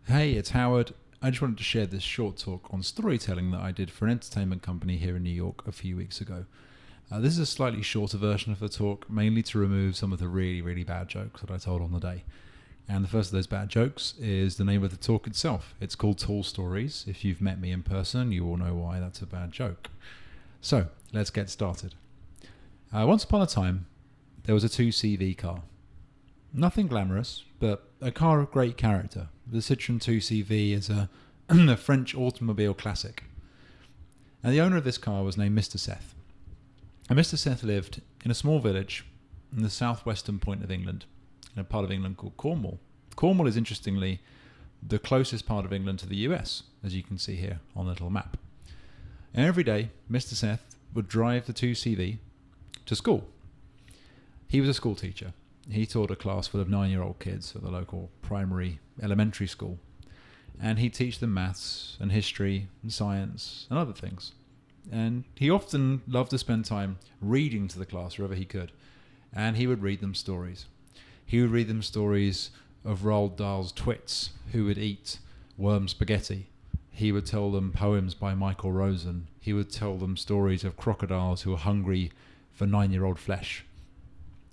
Hey, it's Howard. I just wanted to share this short talk on storytelling that I did for an entertainment company here in New York a few weeks ago. This is a slightly shorter version of the talk, mainly to remove some of the really, really bad jokes that I told on the day. And the first of those bad jokes is the name of the talk itself. It's called Tall Stories. If you've met me in person, you all know why that's a bad joke. So, let's get started. Once upon a time, there was a 2CV car. Nothing glamorous, but a car of great character. The Citroën 2CV is a French automobile classic. And the owner of this car was named Mr. Seth. And Mr. Seth lived in a small village in the southwestern point of England, in a part of England called Cornwall. Cornwall is, interestingly, the closest part of England to the US, as you can see here on the little map. And every day, Mr. Seth would drive the 2CV to school. He was a school teacher. He taught a class full of 9-year-old kids at the local primary elementary school. And he'd teach them maths and history and science and other things. And he often loved to spend time reading to the class wherever he could. And he would read them stories. He would read them stories of Roald Dahl's twits who would eat worm spaghetti. He would tell them poems by Michael Rosen. He would tell them stories of crocodiles who were hungry for 9-year-old flesh.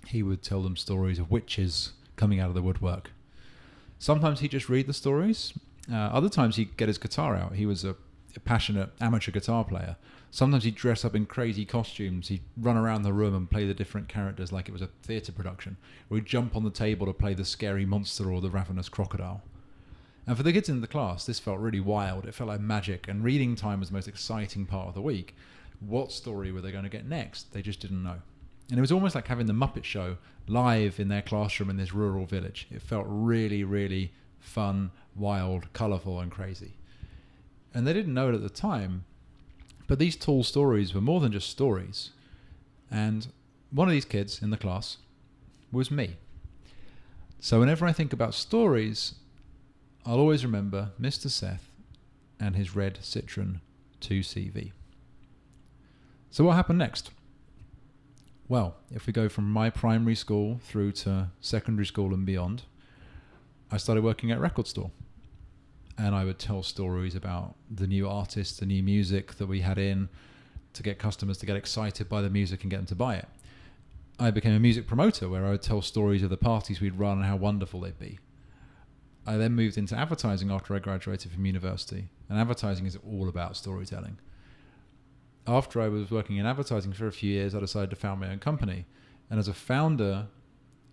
He would tell them stories of witches coming out of the woodwork. Sometimes he'd just read the stories. Other times he'd get his guitar out. He was a passionate amateur guitar player. Sometimes he'd dress up in crazy costumes. He'd run around the room and play the different characters like it was a theatre production. Or he'd jump on the table to play the scary monster or the ravenous crocodile. And for the kids in the class, this felt really wild. It felt like magic. And reading time was the most exciting part of the week. What story were they going to get next? They just didn't know. And it was almost like having the Muppet Show live in their classroom in this rural village. It felt really, really fun, wild, colourful and crazy. And they didn't know it at the time, but these tall stories were more than just stories. And one of these kids in the class was me. So whenever I think about stories, I'll always remember Mr. Seth and his red Citroën 2CV. So what happened next? Well, if we go from my primary school through to secondary school and beyond, I started working at a record store. And I would tell stories about the new artists, the new music that we had in to get customers to get excited by the music and get them to buy it. I became a music promoter where I would tell stories of the parties we'd run and how wonderful they'd be. I then moved into advertising after I graduated from university. And advertising is all about storytelling. After I was working in advertising for a few years, I decided to found my own company. And as a founder,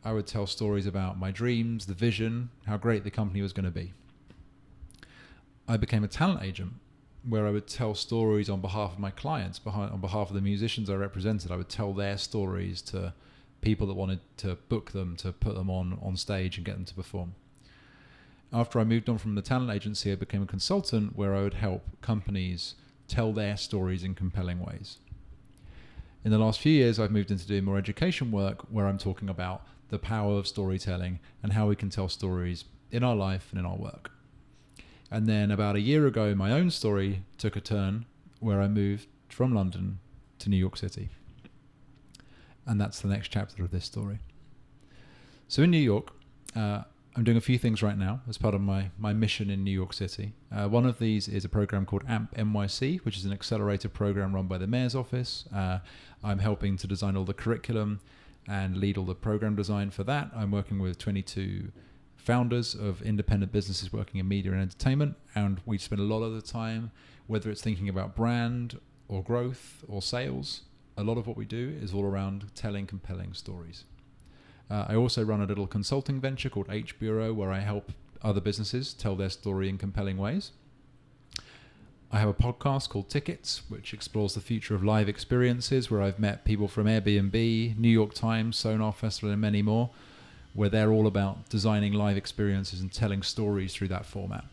I would tell stories about my dreams, the vision, how great the company was going to be. I became a talent agent where I would tell stories on behalf of my clients, on behalf of the musicians I represented. I would tell their stories to people that wanted to book them, to put them on stage and get them to perform. After I moved on from the talent agency, I became a consultant where I would help companies tell their stories in compelling ways. In the last few years, I've moved into doing more education work where I'm talking about the power of storytelling and how we can tell stories in our life and in our work. And then about a year ago, my own story took a turn where I moved from London to New York City. And that's the next chapter of this story. So in New York, I'm doing a few things right now as part of my mission in New York City. One of these is a program called AMP NYC, which is an accelerated program run by the mayor's office. I'm helping to design all the curriculum and lead all the program design for that. I'm working with 22 founders of independent businesses working in media and entertainment, and we spend a lot of the time, whether it's thinking about brand or growth or sales, a lot of what we do is all around telling compelling stories. I also run a little consulting venture called H Bureau where I help other businesses tell their story in compelling ways. I have a podcast called Tickets, which explores the future of live experiences, where I've met people from Airbnb, New York Times, Sonar Festival, and many more, where they're all about designing live experiences and telling stories through that format.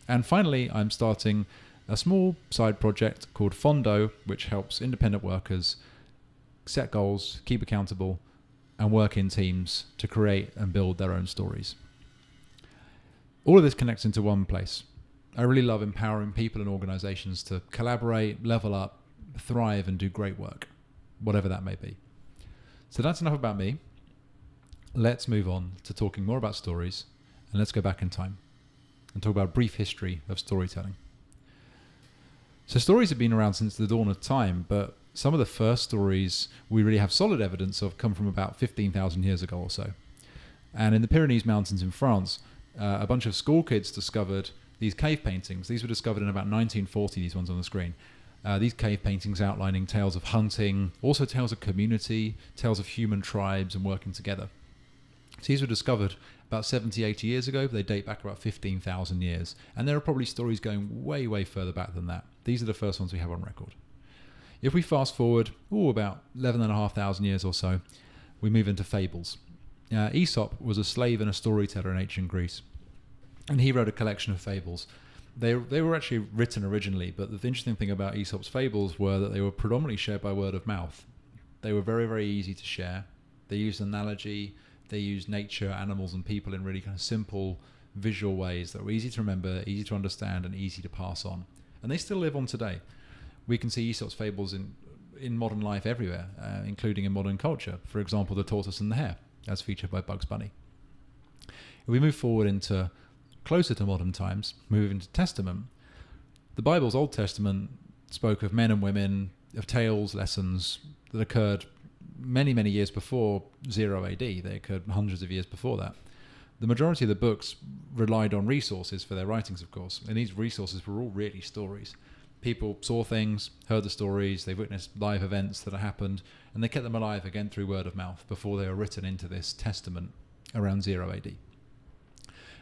And finally, I'm starting a small side project called Fondo, which helps independent workers set goals, keep accountable, and work in teams to create and build their own stories. All of this connects into one place. I really love empowering people and organizations to collaborate, level up, thrive, and do great work, whatever that may be. So that's enough about me. Let's move on to talking more about stories, and let's go back in time. and talk about a brief history of storytelling. So stories have been around since the dawn of time, but some of the first stories we really have solid evidence of come from about 15,000 years ago or so. And in the Pyrenees Mountains in France, a bunch of school kids discovered these cave paintings. These were discovered in about 1940, these ones on the screen. These cave paintings outlining tales of hunting, also tales of community, tales of human tribes and working together. So these were discovered about 70, 80 years ago, but they date back about 15,000 years. And there are probably stories going way, way further back than that. These are the first ones we have on record. If we fast forward, about 11,500 years or so, we move into fables. Aesop was a slave and a storyteller in ancient Greece, and he wrote a collection of fables. They were actually written originally, but the interesting thing about Aesop's fables were that they were predominantly shared by word of mouth. They were very, very easy to share. They used analogy, they used nature, animals, and people in really kind of simple visual ways that were easy to remember, easy to understand, and easy to pass on. And they still live on today. We can see Aesop's fables in modern life everywhere, including in modern culture. For example, the tortoise and the hare, as featured by Bugs Bunny. If we move forward into closer to modern times, move into Testament, the Bible's Old Testament spoke of men and women, of tales, lessons that occurred many, many years before 0 AD. They occurred hundreds of years before that. The majority of the books relied on resources for their writings, of course, and these resources were all really stories. People saw things, heard the stories, they witnessed live events that had happened, and they kept them alive again through word of mouth before they were written into this testament around 0 AD.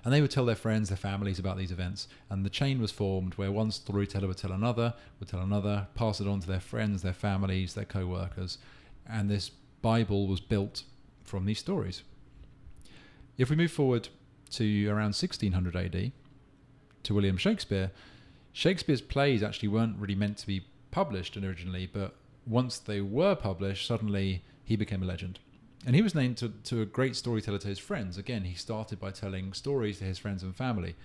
And they would tell their friends, their families about these events, and the chain was formed where one storyteller would tell another, pass it on to their friends, their families, their co-workers, and this Bible was built from these stories. If we move forward to around 1600 AD, to William Shakespeare, Shakespeare's plays actually weren't really meant to be published originally, but once they were published, suddenly he became a legend. And he was named to a great storyteller to his friends. Again, he started by telling stories to his friends and family.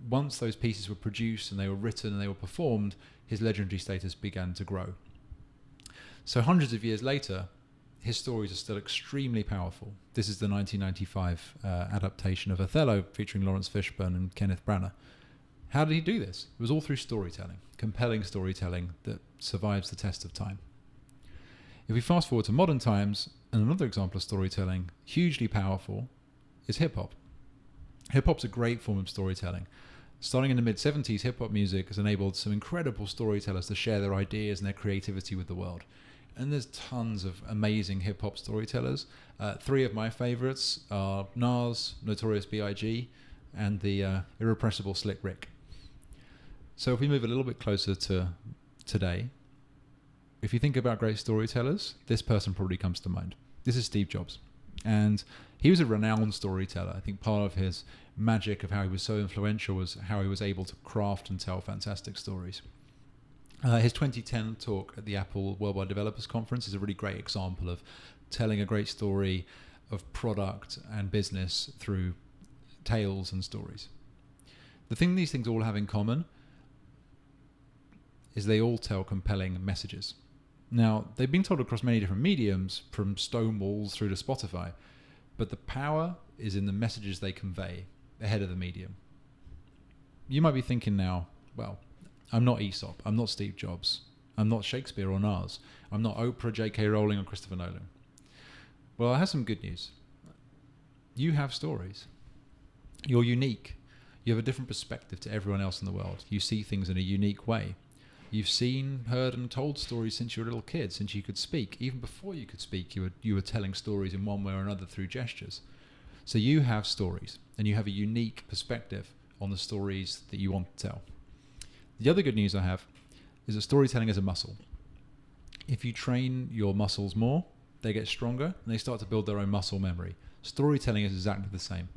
Once those pieces were produced and they were written and they were performed, his legendary status began to grow. So hundreds of years later, his stories are still extremely powerful. This is the 1995 adaptation of Othello featuring Lawrence Fishburne and Kenneth Branagh. How did he do this? It was all through storytelling, compelling storytelling that survives the test of time. If we fast forward to modern times, and another example of storytelling, hugely powerful, is hip-hop. Hip-hop's a great form of storytelling. Starting in the mid-70s, hip-hop music has enabled some incredible storytellers to share their ideas and their creativity with the world. And there's tons of amazing hip-hop storytellers. 3 of my favorites are Nas, Notorious B.I.G., and the irrepressible Slick Rick. So if we move a little bit closer to today, if you think about great storytellers, this person probably comes to mind. This is Steve Jobs. And he was a renowned storyteller. I think part of his magic of how he was so influential was how he was able to craft and tell fantastic stories. His 2010 talk at the Apple Worldwide Developers Conference is a really great example of telling a great story of product and business through tales and stories. The thing these things all have in common is they all tell compelling messages. Now, they've been told across many different mediums, from stone walls through to Spotify, but the power is in the messages they convey ahead of the medium. You might be thinking now, well, I'm not Aesop, I'm not Steve Jobs, I'm not Shakespeare or Nas, I'm not Oprah, J.K. Rowling or Christopher Nolan. Well, I have some good news. You have stories. You're unique. You have a different perspective to everyone else in the world. You see things in a unique way. You've seen, heard and told stories since you were a little kid, since you could speak. Even before you could speak, you were telling stories in one way or another through gestures. So you have stories, and you have a unique perspective on the stories that you want to tell. The other good news I have is that storytelling is a muscle. If you train your muscles more, they get stronger, and they start to build their own muscle memory. Storytelling is exactly the same.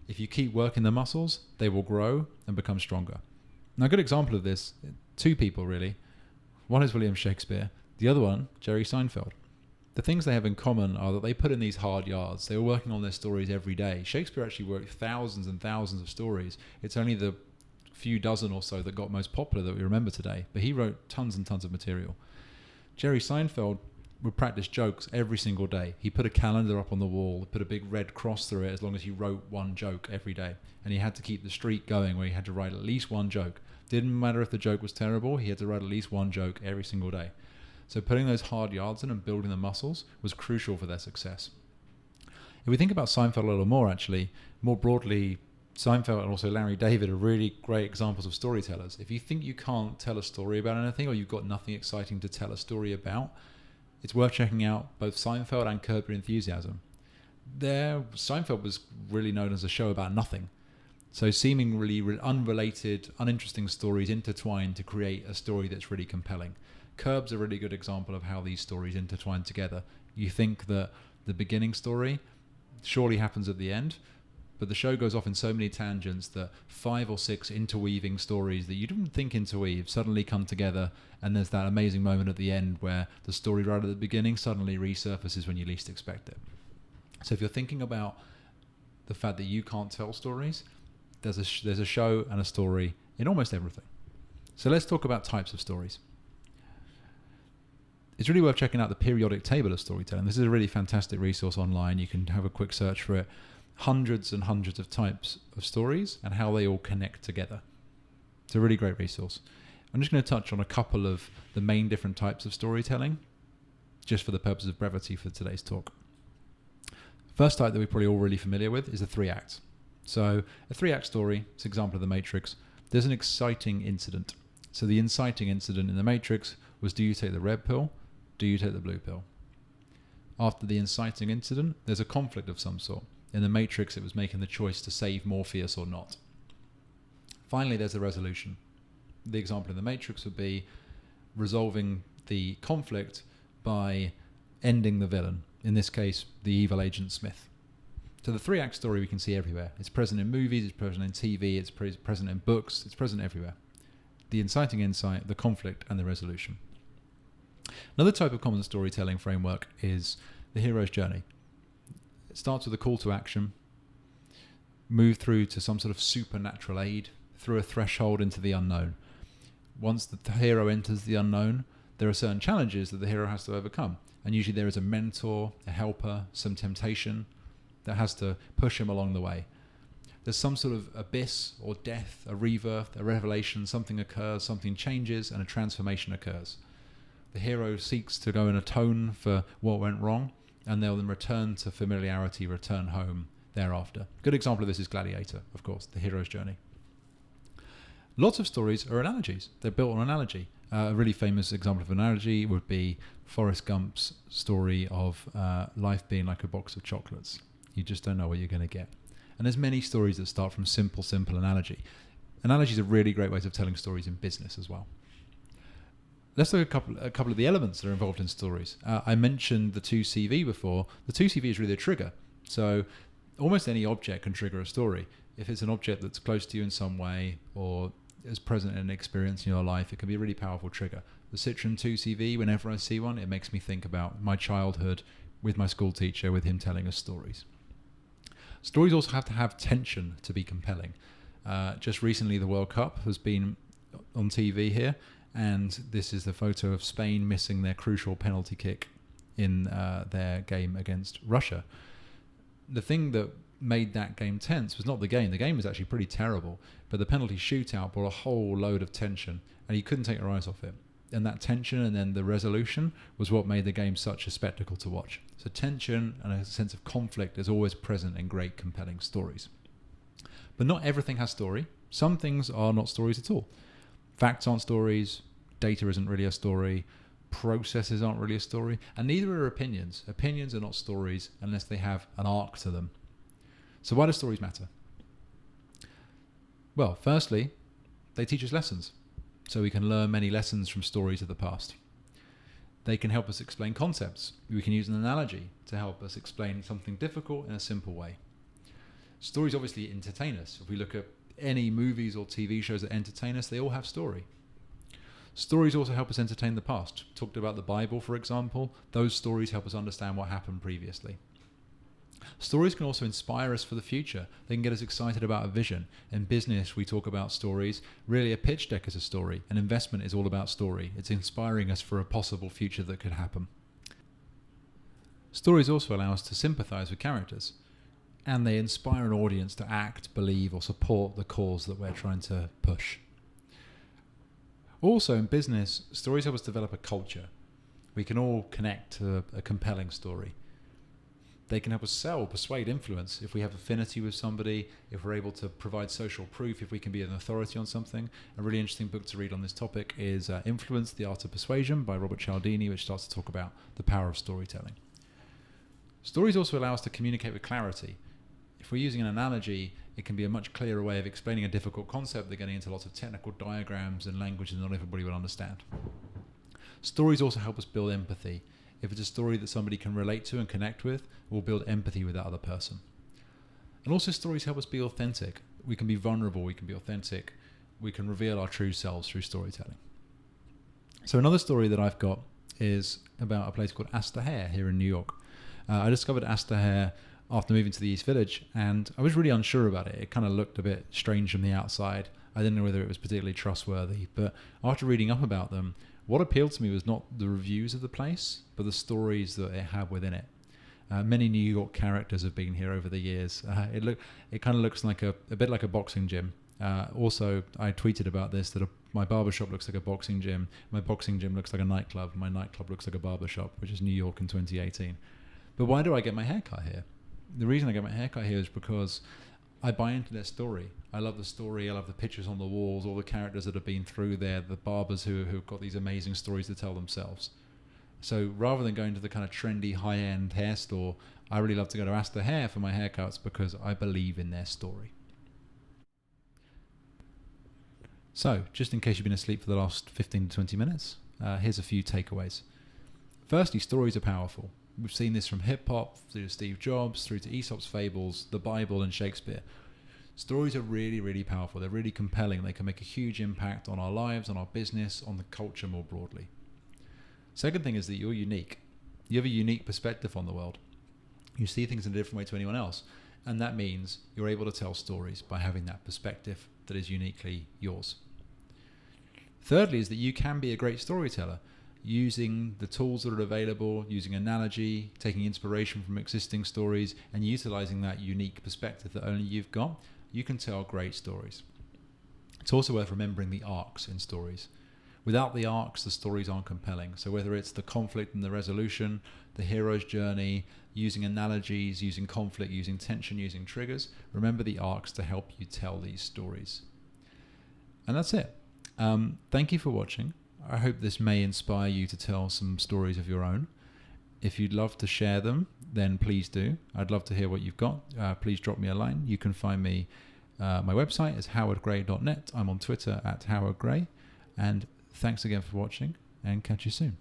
If you keep working the muscles, they will grow and become stronger. Now, a good example of this, 2 people really. One is William Shakespeare, the other one, Jerry Seinfeld. The things they have in common are that they put in these hard yards. They were working on their stories every day. Shakespeare actually wrote thousands and thousands of stories. It's only the few dozen or so that got most popular that we remember today, but he wrote tons and tons of material. Jerry Seinfeld would practice jokes every single day. He put a calendar up on the wall, put a big red cross through it as long as he wrote one joke every day. And he had to keep the streak going where he had to write at least one joke. Didn't matter if the joke was terrible, he had to write at least one joke every single day. So putting those hard yards in and building the muscles was crucial for their success. If we think about Seinfeld a little more, actually, more broadly, Seinfeld and also Larry David are really great examples of storytellers. If you think you can't tell a story about anything, or you've got nothing exciting to tell a story about, it's worth checking out both Seinfeld and Curb Your Enthusiasm. Seinfeld was really known as a show about nothing. So seemingly unrelated, uninteresting stories intertwined to create a story that's really compelling. Curb's a really good example of how these stories intertwine together. You think that the beginning story surely happens at the end, but the show goes off in so many tangents that 5 or 6 interweaving stories that you didn't think interweave suddenly come together, and there's that amazing moment at the end where the story right at the beginning suddenly resurfaces when you least expect it. So if you're thinking about the fact that you can't tell stories, there's a show and a story in almost everything. So let's talk about types of stories. It's really worth checking out the periodic table of storytelling. This is a really fantastic resource online. You can have a quick search for it. Hundreds and hundreds of types of stories and how they all connect together. It's a really great resource. I'm just going to touch on a couple of the main different types of storytelling, just for the purpose of brevity for today's talk. First type that we're probably all really familiar with is a 3-act. So a 3-act story, it's an example of The Matrix. There's an exciting incident. So the inciting incident in The Matrix was, do you take the red pill? Do you take the blue pill? After the inciting incident, there's a conflict of some sort. In The Matrix, it was making the choice to save Morpheus or not. Finally, there's the resolution. The example in The Matrix would be resolving the conflict by ending the villain. In this case, the evil Agent Smith. So the 3-act story we can see everywhere. It's present in movies, it's present in TV, it's present in books, it's present everywhere. The inciting insight, the conflict, and the resolution. Another type of common storytelling framework is the hero's journey. It starts with a call to action, move through to some sort of supernatural aid, through a threshold into the unknown. Once the hero enters the unknown, there are certain challenges that the hero has to overcome. And usually there is a mentor, a helper, some temptation that has to push him along the way. There's some sort of abyss or death, a rebirth, a revelation, something occurs, something changes, and a transformation occurs. The hero seeks to go and atone for what went wrong, and they'll then return to familiarity, return home thereafter. A good example of this is Gladiator, of course, the hero's journey. Lots of stories are analogies. They're built on analogy. A really famous example of analogy would be Forrest Gump's story of life being like a box of chocolates. You just don't know what you're going to get. And there's many stories that start from simple analogy. Analogies are really great ways of telling stories in business as well. Let's look at a couple of the elements that are involved in stories. I mentioned the 2CV before. The 2CV is really a trigger. So almost any object can trigger a story. If it's an object that's close to you in some way or is present in an experience in your life, it can be a really powerful trigger. The Citroen 2CV, whenever I see one, it makes me think about my childhood with my school teacher, with him telling us stories. Stories also have to have tension to be compelling. Just recently, the World Cup has been on TV here, and this is the photo of Spain missing their crucial penalty kick in their game against Russia. The thing that made that game tense was not the game. The game was actually pretty terrible, but the penalty shootout brought a whole load of tension, and you couldn't take your eyes off it. And that tension and then the resolution was what made the game such a spectacle to watch. So tension and a sense of conflict is always present in great, compelling stories. But not everything has story. Some things are not stories at all. Facts aren't stories, data isn't really a story, processes aren't really a story, and neither are opinions. Opinions are not stories unless they have an arc to them. So why do stories matter? Well, firstly, they teach us lessons. So we can learn many lessons from stories of the past. They can help us explain concepts. We can use an analogy to help us explain something difficult in a simple way. Stories obviously entertain us. If we look at any movies or TV shows that entertain us, they all have story. Stories also help us entertain the past. Talked about the Bible, for example. Those stories help us understand what happened previously. Stories can also inspire us for the future. They can get us excited about a vision. In business, we talk about stories. Really, a pitch deck is a story. An investment is all about story. It's inspiring us for a possible future that could happen. Stories also allow us to sympathise with characters, and they inspire an audience to act, believe, or support the cause that we're trying to push. Also, in business, stories help us develop a culture. We can all connect to a compelling story. They can help us sell, persuade, influence. If we have affinity with somebody, if we're able to provide social proof, if we can be an authority on something. A really interesting book to read on this topic is Influence, the Art of Persuasion by Robert Cialdini, which starts to talk about the power of storytelling. Stories also allow us to communicate with clarity. If we're using an analogy, it can be a much clearer way of explaining a difficult concept than getting into lots of technical diagrams and language that not everybody will understand. Stories also help us build empathy. If it's a story that somebody can relate to and connect with, we'll build empathy with that other person. And also stories help us be authentic. We can be vulnerable, we can be authentic, we can reveal our true selves through storytelling. So another story that I've got is about a place called Astor Hare here in New York. I discovered Astor Hare after moving to the East Village, and I was really unsure about it. It kind of looked a bit strange from the outside. I didn't know whether it was particularly trustworthy, but after reading up about them, what appealed to me was not the reviews of the place, but the stories that it had within it. Many New York characters have been here over the years. It kind of looks like a bit like a boxing gym. Also, I tweeted about this, that my barbershop looks like a boxing gym. My boxing gym looks like a nightclub. My nightclub looks like a barbershop, which is New York in 2018. But why do I get my haircut here? The reason I get my haircut here is because I buy into their story. I love the story. I love the pictures on the walls, all the characters that have been through there, the barbers who've got these amazing stories to tell themselves. So rather than going to the kind of trendy high-end hair store, I really love to go to Astor Hare for my haircuts because I believe in their story. So, just in case you've been asleep for the last 15 to 20 minutes, here's a few takeaways. Firstly, stories are powerful. We've seen this from hip-hop, through to Steve Jobs, through to Aesop's fables, the Bible and Shakespeare. Stories are really, really powerful. They're really compelling. They can make a huge impact on our lives, on our business, on the culture more broadly. Second thing is that you're unique. You have a unique perspective on the world. You see things in a different way to anyone else. And that means you're able to tell stories by having that perspective that is uniquely yours. Thirdly is that you can be a great storyteller using the tools that are available, using analogy, taking inspiration from existing stories, and utilizing that unique perspective that only you've got. You can tell great stories. It's also worth remembering the arcs in stories. Without the arcs, the stories aren't compelling. So whether it's the conflict and the resolution, the hero's journey, using analogies, using conflict, using tension, using triggers, remember the arcs to help you tell these stories. And that's it. Thank you for watching. I hope this may inspire you to tell some stories of your own. If you'd love to share them, then please do. I'd love to hear what you've got. Please drop me a line. You can find me, my website is howardgray.net. I'm on Twitter @howardgray. And thanks again for watching, and catch you soon.